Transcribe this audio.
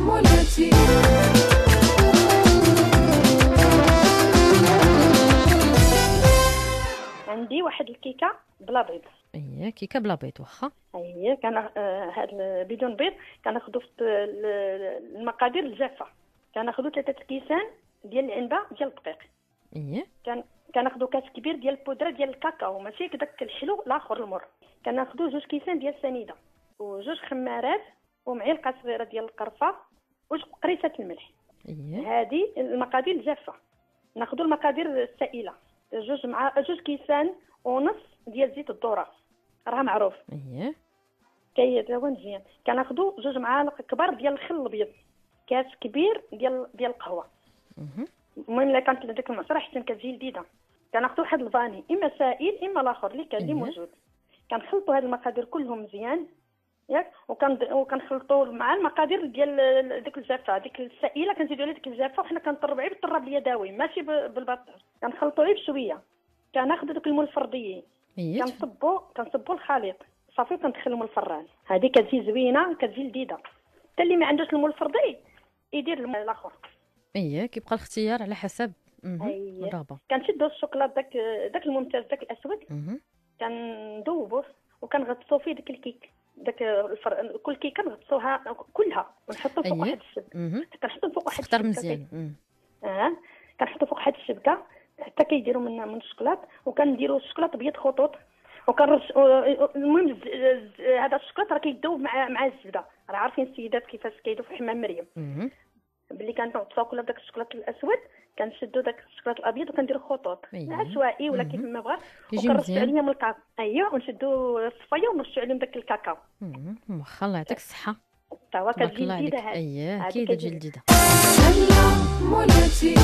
مولاتي. عندي واحد الكيكه بلا بيض. اييه كيكه بلا بيض واخا. اييه كان هذا بدون بيض كناخذوا في المقادير الجافه. كناخذوا 3 كيسان ديال العنبه ديال الدقيق. اييه كناخذوا كاس كبير ديال البودره ديال الكاكاو ماشي داك الحلو الاخر المر. كناخذوا 2 كيسان ديال السنيده و2 خمارات ومعلقه صغيره ديال القرفه وقريصه الملح. اييه هذه المقادير الجافه. ناخذوا المقادير السائله 2 كيسان ونص ديال زيت الذره راه معروف. اييه كيداوى مزيان. كناخذوا 2 معالق كبار ديال الخل الابيض كاس كبير ديال القهوه. المهم الا كانت ديك المعصره حتى كتجي لذيذه. كناخذوا واحد الفاني اما سائل اما الاخر اللي كان اللي موجود. كنخلطوا هاد المقادير كلهم مزيان ياك وكنخلطوا مع المقادير ديال ديك الجافه ديك السائله كنزيدوا عليها ديك الجافه وحنا كنطربوا بالطراب اليدوي ماشي بالبطر. كنخلطوا غير بشويه. كناخذوا دوك المول الفرديين. كنصبوا الخليط صافي كندخلهم الفران. هذه كتجي زوينه كتجي لذيذه. حتى اللي ما عندوش المول الفردي يدير المول الاخر. اييه كيبقى الاختيار على حسب الرغبه. كنشدوا الشوكولاط داك الممتاز داك الاسود. كندوبوه وكنغطسوا فيه داك الكيك داك كل كيكه نغطسوها كلها ونحطوا فوق واحد الشبكه. كنحطوا فوق واحد الشبكه مزيان. كنحطوا فوق واحد الشبكه حتى كيديروا من الشوكولاط وكنديروا الشوكولاط بيض خطوط المهم هذا الشوكولاط راه كيذوب مع الزبده. راه عارفين السيدات كيفاش كيذوب في حمام مريم. باللي كنعطيو كل داك الشوكولاط الاسود كنشدوا داك الشوكولاط الابيض وكنديروا خطوط عشوائي ولا كيف ما بغات وكنرشوا عليهم الكاكاو. اييه ونشدوا الصفايه ونرشوا عليهم داك الكاكاو. واخا الله يعطيك الصحه. تا هو كتجي لذيذه. اييه اكيد تجي لذيذه. مولاتي.